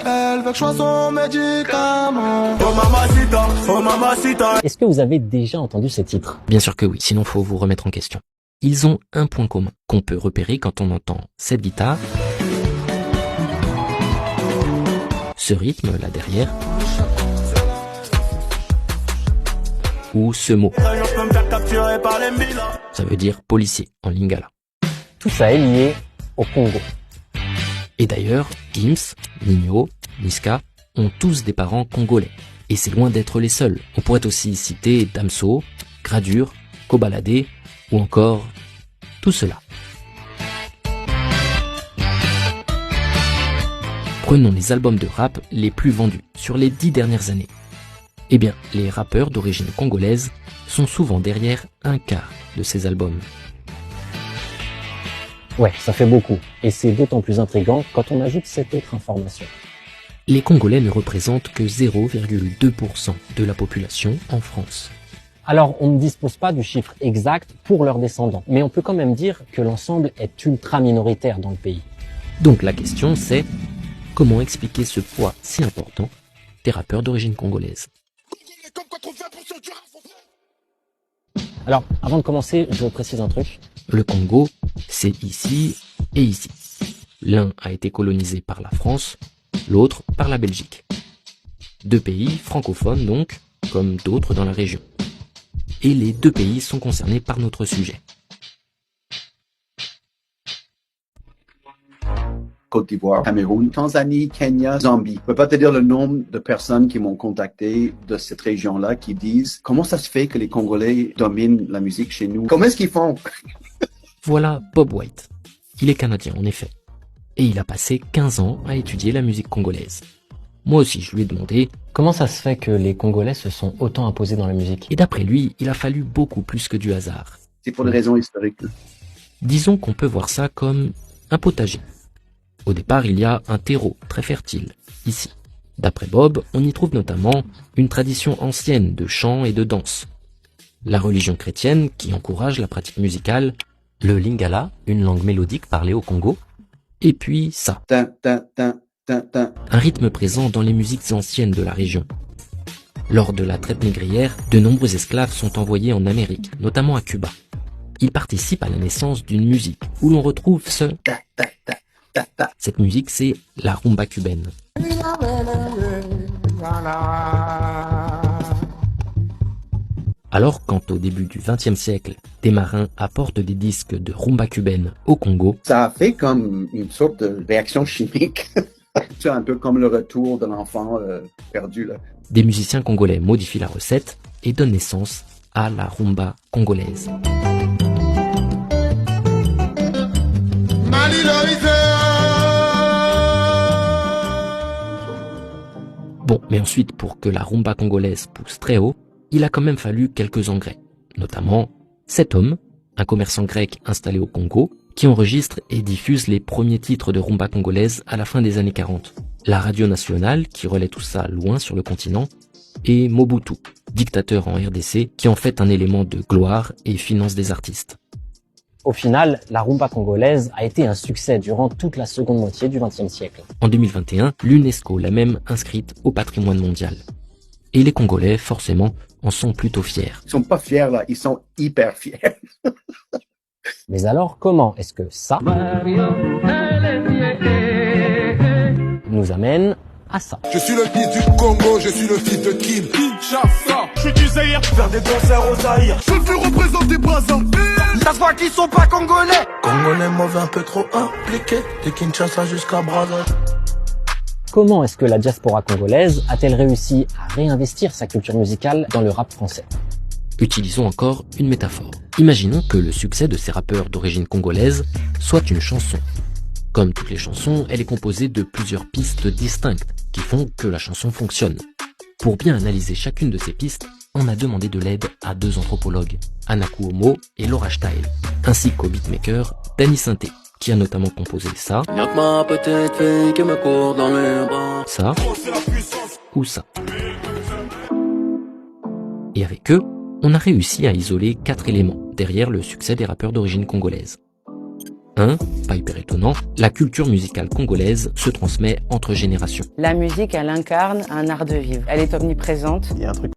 Elle veut que je sois son médicament. Oh mamacita, oh mamacita. Est-ce que vous avez déjà entendu ce titre? Bien sûr que oui, sinon faut vous remettre en question. Ils ont un point commun qu'on peut repérer quand on entend cette guitare, ce rythme là derrière, ou ce mot. Ça veut dire policier en lingala. Tout ça est lié au Congo. Et d'ailleurs, Gims, Nino, Niska ont tous des parents congolais. Et c'est loin d'être les seuls. On pourrait aussi citer Damso, Gradure, Kobalade ou encore tout cela. Prenons les albums de rap les plus vendus sur les 10 dernières années. Eh bien, les rappeurs d'origine congolaise sont souvent derrière un quart de ces albums. Ouais, ça fait beaucoup. Et c'est d'autant plus intriguant quand on ajoute cette autre information. Les Congolais ne représentent que 0,2% de la population en France. Alors, on ne dispose pas du chiffre exact pour leurs descendants, mais on peut quand même dire que l'ensemble est ultra minoritaire dans le pays. Donc la question c'est, comment expliquer ce poids si important des rappeurs d'origine congolaise? Alors, avant de commencer, je précise un truc. Le Congo, c'est ici et ici. L'un a été colonisé par la France, l'autre par la Belgique. Deux pays francophones donc, comme d'autres dans la région. Et les deux pays sont concernés par notre sujet. Côte d'Ivoire, Cameroun, Tanzanie, Kenya, Zambie. Je peux pas te dire le nombre de personnes qui m'ont contacté de cette région-là qui disent « Comment ça se fait que les Congolais dominent la musique chez nous? Comment est-ce qu'ils font ?» Voilà Bob White. Il est canadien en effet. Et il a passé 15 ans à étudier la musique congolaise. Moi aussi je lui ai demandé Comment ça se fait que les Congolais se sont autant imposés dans la musique? et d'après lui, il a fallu beaucoup plus que du hasard. C'est pour des raisons historiques. Disons qu'on peut voir ça comme un potager. Au départ, il y a un terreau très fertile, ici. D'après Bob, on y trouve notamment une tradition ancienne de chant et de danse. La religion chrétienne qui encourage la pratique musicale, le lingala, une langue mélodique parlée au Congo, et puis ça, Tin, tin, tin, tin, tin. un rythme présent dans les musiques anciennes de la région. Lors de la traite négrière, de nombreux esclaves sont envoyés en Amérique, notamment à Cuba. Ils participent à la naissance d'une musique où l'on retrouve ce... Ta, ta, ta, ta, ta. Cette musique, c'est la rumba cubaine. Alors, quand au début du XXe siècle, des marins apportent des disques de rumba cubaine au Congo, Ça a fait comme une sorte de réaction chimique. C'est un peu comme le retour de l'enfant perdu, là. des musiciens congolais modifient la recette et donnent naissance à la rumba congolaise. Bon, mais ensuite, pour que la rumba congolaise pousse très haut, il a quand même fallu quelques engrais, notamment cet homme, un commerçant grec installé au Congo, qui enregistre et diffuse les premiers titres de rumba congolaise à la fin des années 40. La radio nationale, qui relaie tout ça loin sur le continent, et Mobutu, dictateur en RDC, qui en fait un élément de gloire et finance des artistes. Au final, la rumba congolaise a été un succès durant toute la seconde moitié du XXe siècle. En 2021, l'UNESCO l'a même inscrite au patrimoine mondial. Et les Congolais, forcément, en sont plutôt fiers. Ils sont pas fiers, là. Ils sont hyper fiers. Mais alors, comment est-ce que ça nous amène à ça? Je suis le fils du Congo, je suis le fils de Kim Kinshasa. Je suis du Zaïre, faire des concerts au Zaïre. Je veux représenter Brazzaville. Ça se voit qu'ils sont pas congolais. Congolais mauvais, un peu trop impliqué. De Kinshasa jusqu'à Brazzaville. Comment est-ce que la diaspora congolaise a-t-elle réussi à réinvestir sa culture musicale dans le rap français? Utilisons encore une métaphore. Imaginons que le succès de ces rappeurs d'origine congolaise soit une chanson. Comme toutes les chansons, elle est composée de plusieurs pistes distinctes qui font que la chanson fonctionne. Pour bien analyser chacune de ces pistes, on a demandé de l'aide à deux anthropologues, Anna Kuomo et Laura Steil, ainsi qu'au beatmaker Danny Sainté, qui a notamment composé ça, ça ou ça. Et avec eux, on a réussi à isoler 4 éléments derrière le succès des rappeurs d'origine congolaise. Pas hyper étonnant, la culture musicale congolaise se transmet entre générations. La musique, elle incarne un art de vivre. Elle est omniprésente. Il y a un truc